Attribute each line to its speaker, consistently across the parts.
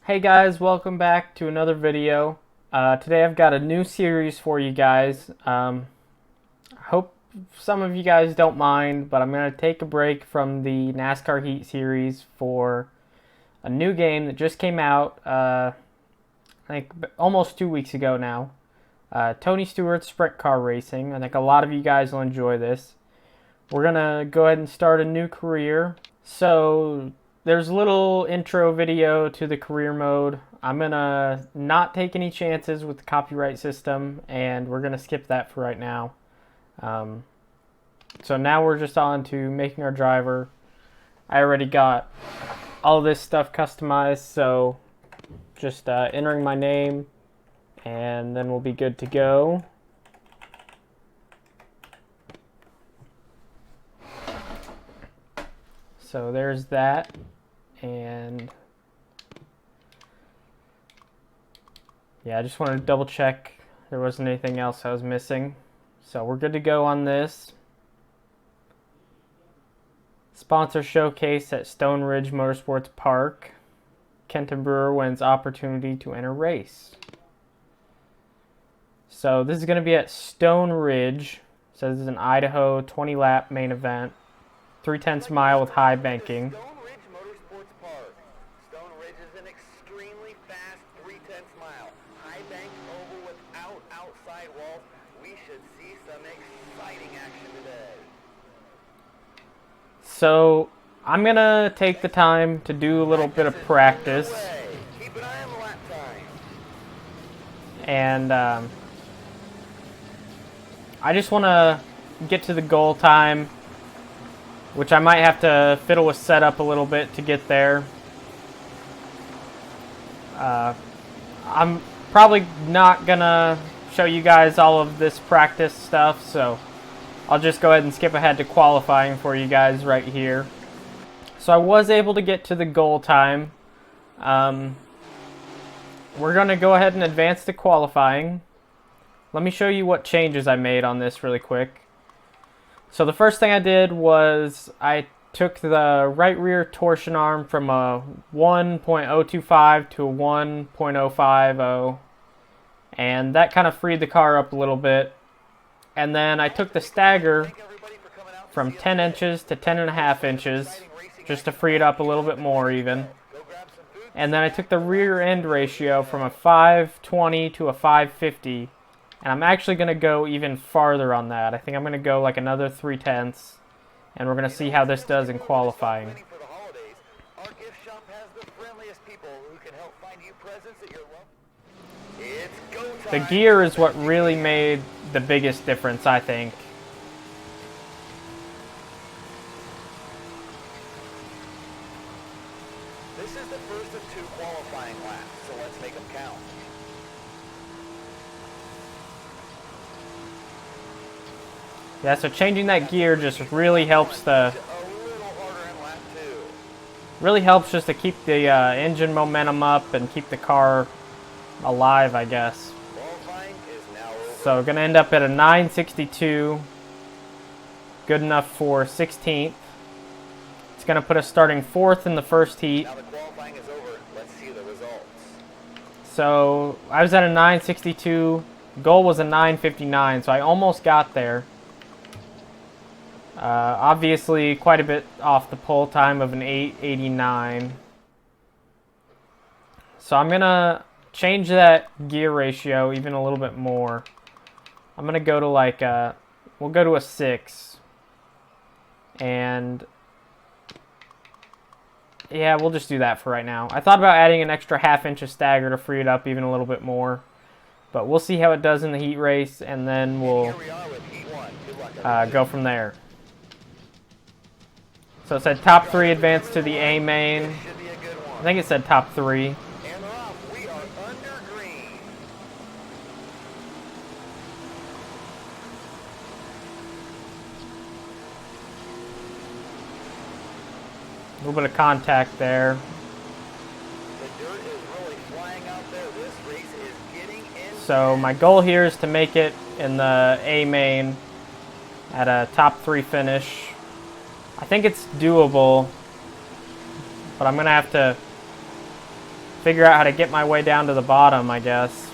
Speaker 1: Hey guys, welcome back to another video. Today I've got a new series for you guys. I hope some of you guys don't mind, but I'm going to take a break from the NASCAR Heat series for a new game that just came out, I think almost 2 weeks ago now. Tony Stewart Sprint Car Racing. I think a lot of you guys will enjoy this. We're going to go ahead and start a new career. So there's a little intro video to the career mode. I'm going to not take any chances with the copyright system, and we're going to skip that for right now. So now we're just on to making our driver. I already got all this stuff customized, so just entering my name, and then we'll be good to go. So there's that, and yeah, I just wanted to double check there wasn't anything else I was missing. So we're good to go on this. Sponsor showcase at Stone Ridge Motorsports Park. Kenton Brewer wins opportunity to enter race. So this is going to be at Stone Ridge. It says it's an Idaho 20-lap main event. 3/10 mile with high banking.
Speaker 2: Stone Ridge Motorsports Park. Stone Ridge is an extremely fast 3/10 mile. High bank oval without outside walls. We should see some exciting action today.
Speaker 1: So I'm going to take the time to do a little bit of practice.
Speaker 2: Keep an eye on the lap time.
Speaker 1: And I just want to get to the goal time, which I might have to fiddle with setup a little bit to get there. I'm probably not gonna show you guys all of this practice stuff, so I'll just go ahead and skip ahead to qualifying for you guys right here. So I was able to get to the goal time. We're gonna go ahead and advance to qualifying. Let me show you what changes I made on this really quick. So the first thing I did was I took the right rear torsion arm from a 1.025 to a 1.050, and that kind of freed the car up a little bit. And then I took the stagger from 10 inches to 10.5 inches just to free it up a little bit more even. And then I took the rear end ratio from a 520 to a 550. And I'm actually going to go even farther on that. I think I'm going to go like another 3/10, and we're going to see how this does in qualifying. The gear is what really made the biggest difference, I think.
Speaker 2: This is the first of 2 qualifying laps, so let's make them count.
Speaker 1: Yeah, so changing that gear just really helps just to keep the engine momentum up and keep the car alive, I guess. So we're gonna end up at a 962, good enough for 16th. It's gonna put us starting 4th in the first heat.
Speaker 2: Now the qualifying is over. Let's see the results.
Speaker 1: So I was at a 962. Goal was a 959, so I almost got there. Obviously, quite a bit off the pole time of an 889. So I'm going to change that gear ratio even a little bit more. I'm going to go to like, we'll go to a 6. And yeah, we'll just do that for right now. I thought about adding an extra 1/2 inch of stagger to free it up even a little bit more. But we'll see how it does in the heat race, and then we'll go from there. So it said top 3 advance to the A main. I think it said top 3.
Speaker 2: And they're off. We are under green.
Speaker 1: A little bit of contact there.
Speaker 2: The dirt is really flying out there. This race is getting in.
Speaker 1: So my goal here is to make it in the A main at a top 3 finish. I think it's doable, but I'm going to have to figure out how to get my way down to the bottom, I guess.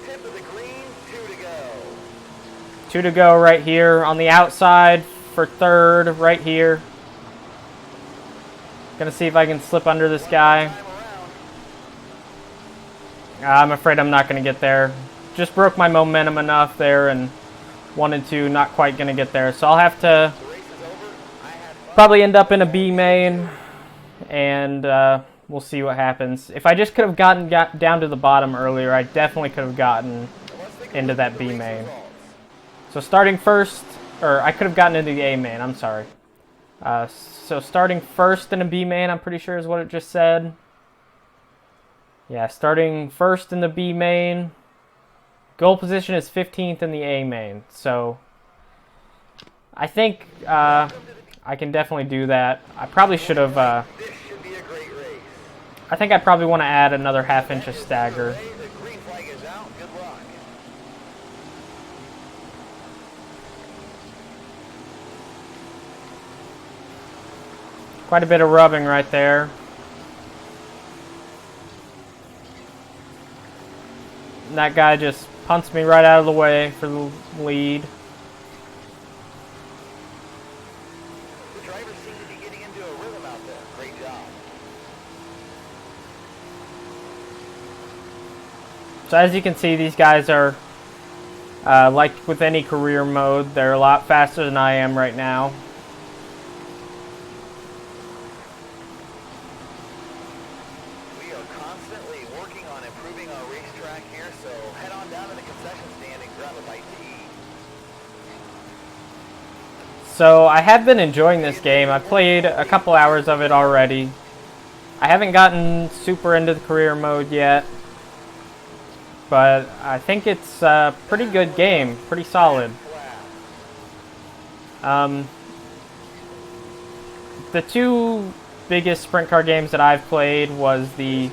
Speaker 2: Tip of the green, 2 to go.
Speaker 1: 2 to go right here on the outside for third right here. Gonna see if I can slip under this guy. I'm afraid I'm not gonna get there. Just broke my momentum enough there, and 1 and 2, not quite gonna get there. So I'll have to probably end up in a B main, and we'll see what happens. If I just could have gotten down to the bottom earlier, I definitely could have gotten into that B main. So starting first, or I could have gotten into the A main, I'm sorry. So starting first in a B main, I'm pretty sure is what it just said. Yeah, starting first in the B main. Goal position is 15th in the A main. So I think I can definitely do that. I probably should have... I think I probably want to add another half-inch of stagger. Quite a bit of rubbing right there. And that guy just punts me right out of the way for the lead.
Speaker 2: The drivers seem to be getting into a rhythm out there. Great job.
Speaker 1: So as you can see, these guys are, like with any career mode, they're a lot faster than I am right now.
Speaker 2: We are constantly working on improving our racetrack here, so head on down to the concession stand and grab a bite to eat.
Speaker 1: So I have been enjoying this game. I've played a couple hours of it already. I haven't gotten super into the career mode yet, but I think it's a pretty good game, pretty solid. The 2 biggest sprint car games that I've played was the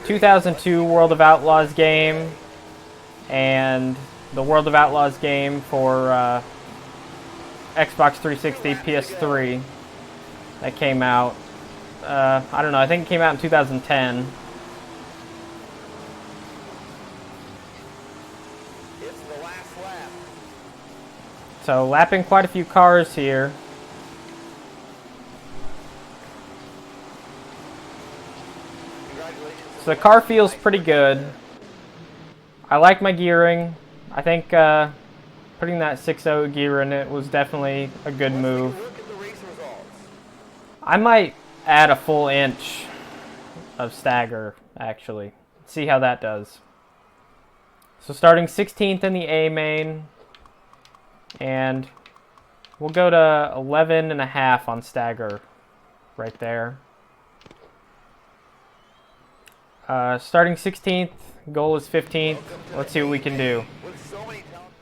Speaker 1: 2002 World of Outlaws game and the World of Outlaws game for Xbox 360 PS3 that came out. I don't know, I think it came out in 2010.
Speaker 2: It's the last lap.
Speaker 1: So lapping quite a few cars here.
Speaker 2: Congratulations.
Speaker 1: So the car feels pretty good. I like my gearing. I think putting that 6.0 gear in it was definitely a good move.
Speaker 2: Look at the race results.
Speaker 1: I might add a full inch of stagger, actually. See how that does. So starting 16th in the A main, and we'll go to 11.5 on stagger right there. Starting 16th, goal is 15th. Let's see what we can do.
Speaker 2: With so many talents,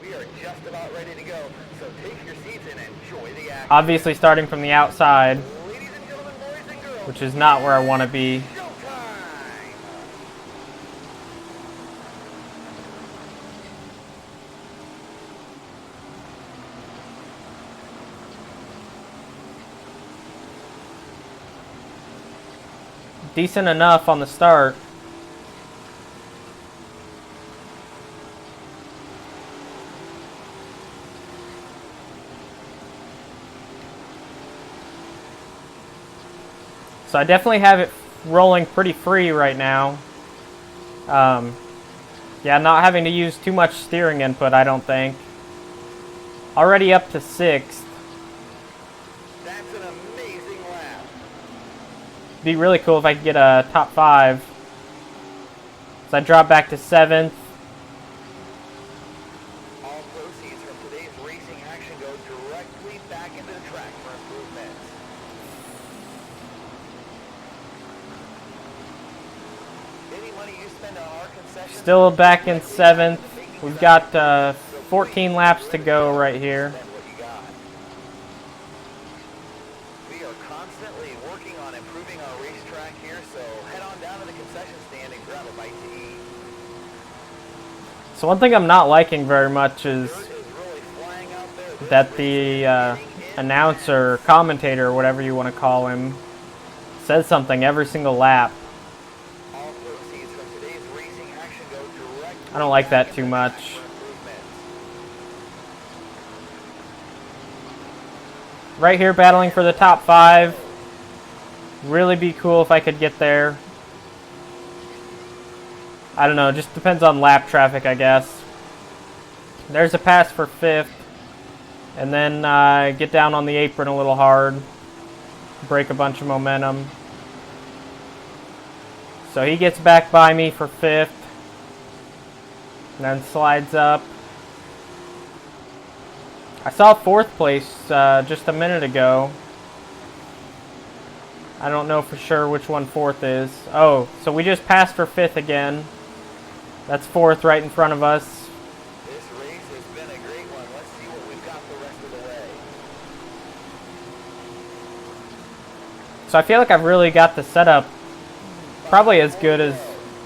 Speaker 2: we are just about ready to go. So take your seats and enjoy the action.
Speaker 1: Obviously starting from the outside,
Speaker 2: Ladies and gentlemen, boys and girls,
Speaker 1: which is not where I want to be.
Speaker 2: showtime!
Speaker 1: Decent enough on the start. So I definitely have it rolling pretty free right now. Yeah, not having to use too much steering input, I don't think. Already up to 6th.
Speaker 2: That's an amazing lap.
Speaker 1: Be really cool if I could get a top 5. So I drop back to 7th.
Speaker 2: All proceeds from today's racing action go directly back into the track for improvements. Any money you spend on our concessions,
Speaker 1: Still back in 7th. We've got 14 laps to go right here.
Speaker 2: spend what you got. We are constantly working on improving our racetrack here, so head on down to the concession stand and grab a bite to eat.
Speaker 1: So one thing I'm not liking very much is
Speaker 2: Dirt is really flying out there. This
Speaker 1: that
Speaker 2: race
Speaker 1: the
Speaker 2: is getting
Speaker 1: announcer, commentator, whatever you want to call him, says something every single lap.
Speaker 2: All proceeds from today's racing action go directly
Speaker 1: I don't like
Speaker 2: back
Speaker 1: that too
Speaker 2: into
Speaker 1: much.
Speaker 2: track for improvements.
Speaker 1: Right here battling for the top 5. Really be cool if I could get there. I don't know, just depends on lap traffic, I guess. There's a pass for 5th. And then get down on the apron a little hard. Break a bunch of momentum. So he gets back by me for 5th. And then slides up. I saw 4th place just a minute ago. I don't know for sure which one 4th is. Oh, so we just passed for 5th again. That's 4th right in front of us.
Speaker 2: This race has been a great one. Let's see what we've got the rest of the way.
Speaker 1: So I feel like I've really got the setup probably as good as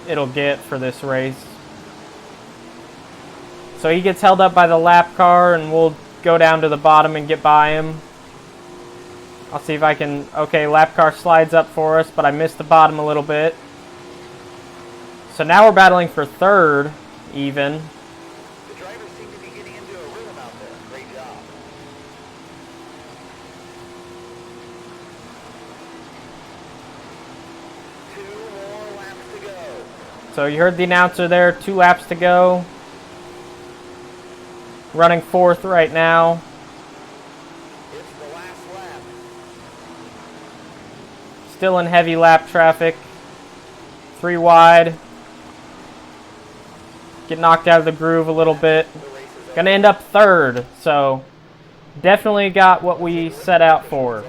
Speaker 1: it'll get for this race. So he gets held up by the lap car, and we'll go down to the bottom and get by him. I'll see if I can... Okay, lap car slides up for us, but I missed the bottom a little bit. So now we're battling for 3rd, even.
Speaker 2: The drivers seem to be getting into a rhythm out there. Great job. Two more laps to go.
Speaker 1: So you heard the announcer there, 2 laps to go. Running 4th right now.
Speaker 2: It's the last lap.
Speaker 1: Still in heavy lap traffic. 3 wide. Get knocked out of the groove a little bit.
Speaker 2: The race is
Speaker 1: Gonna end up 3rd, so definitely got what we set out for.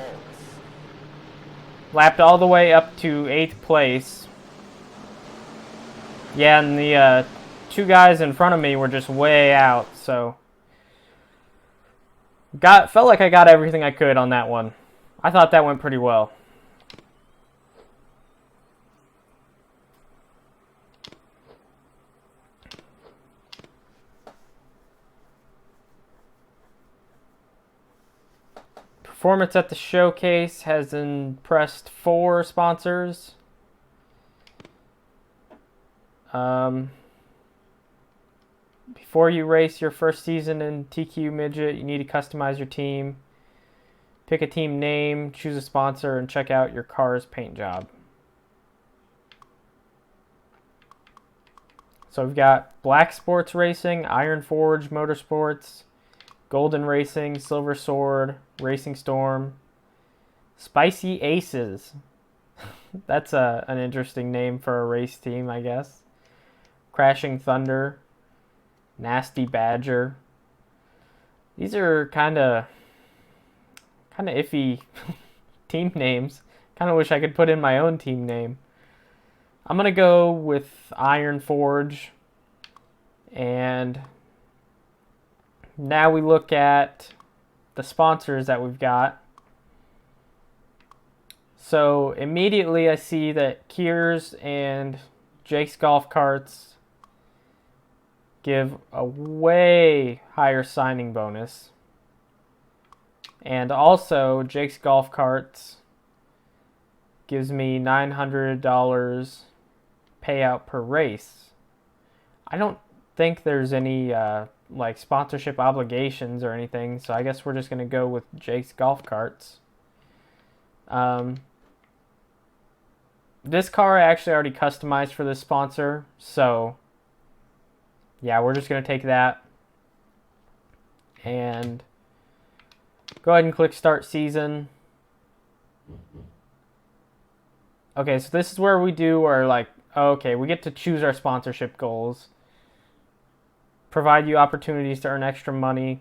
Speaker 1: Lapped all the way up to 8th place. Yeah, and the 2 guys in front of me were just way out, so felt like I got everything I could on that one. I thought that went pretty well. Performance at the showcase has impressed 4 sponsors. Before you race your first season in TQ Midget, you need to customize your team. Pick a team name, choose a sponsor, and check out your car's paint job. So we've got Black Sports Racing, Iron Forge Motorsports, Golden Racing, Silver Sword, Racing Storm, Spicy Aces. That's an interesting name for a race team, I guess. Crashing Thunder, Nasty Badger. These are kind of iffy team names. Kind of wish I could put in my own team name. I'm going to go with Iron Forge. And now we look at the sponsors that we've got. So immediately I see that Kears and Jake's Golf Carts give a way higher signing bonus. And also Jake's Golf Carts gives me $900 payout per race. I don't think there's any like sponsorship obligations or anything, so I guess we're just going to go with Jake's Golf Carts. This car I actually already customized for this sponsor, so yeah, we're just going to take that and go ahead and click Start Season. Okay, so this is where we do our, like, okay, we get to choose our sponsorship goals. Provide you opportunities to earn extra money.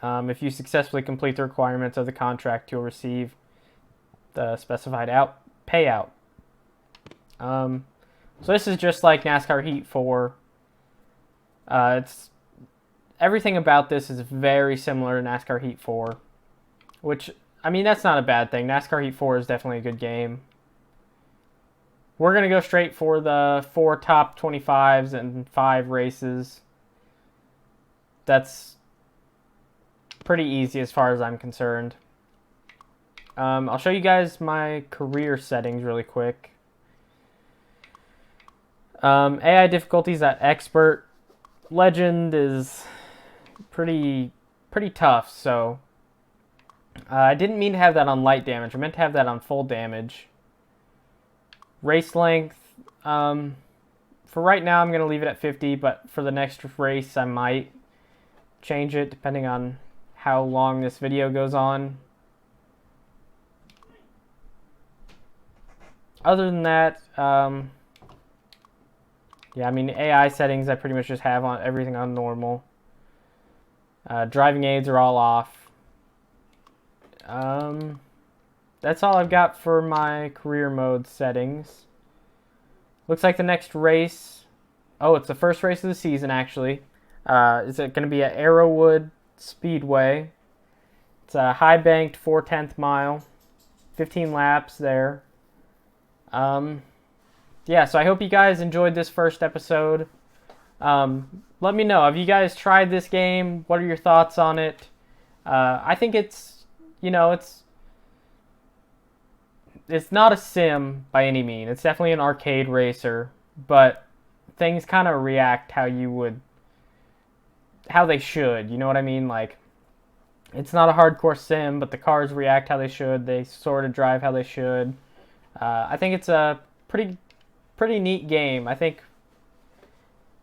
Speaker 1: If you successfully complete the requirements of the contract, you'll receive the specified payout. So this is just like NASCAR Heat 4. Everything about this is very similar to NASCAR Heat 4, which, I mean, that's not a bad thing. NASCAR Heat 4 is definitely a good game. We're going to go straight for the 4 top 25s and 5 races. That's pretty easy as far as I'm concerned. I'll show you guys my career settings really quick. AI difficulties at expert. Legend is pretty tough, so I didn't mean to have that on light damage. I meant to have that on full damage. Race length, for right now I'm going to leave it at 50, but for the next race I might change it depending on how long this video goes on. Other than that, yeah, I mean, AI settings I pretty much just have on everything on normal. Driving aids are all off. That's all I've got for my career mode settings. Looks like the next race, oh, it's the first race of the season actually. Is it going to be at Arrowwood Speedway? It's a high banked 4/10 mile, 15 laps there. Yeah, so I hope you guys enjoyed this first episode. Let me know, have you guys tried this game? What are your thoughts on it? I think it's, you know, it's not a sim by any means. It's definitely an arcade racer, but things kind of react how they should. You know what I mean? Like, it's not a hardcore sim, but the cars react how they should. They sort of drive how they should. I think it's a pretty neat game. I think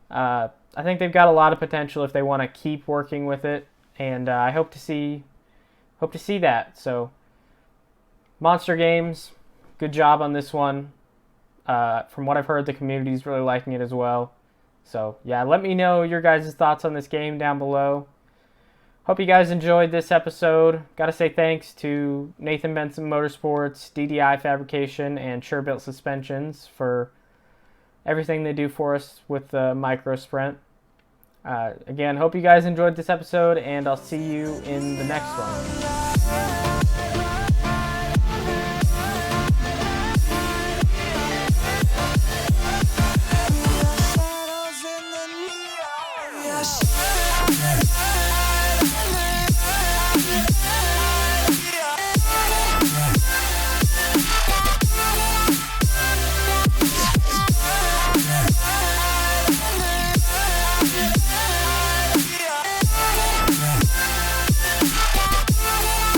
Speaker 1: they've got a lot of potential if they want to keep working with it, and I hope to see that. So, Monster Games, good job on this one. From what I've heard, the community's really liking it as well. So yeah, let me know your guys' thoughts on this game down below. Hope you guys enjoyed this episode. Gotta say thanks to Nathan Benson Motorsports, DDI Fabrication, and Sure-Built Suspensions for everything they do for us with the Micro Sprint. Again, hope you guys enjoyed this episode, and I'll see you in the next one.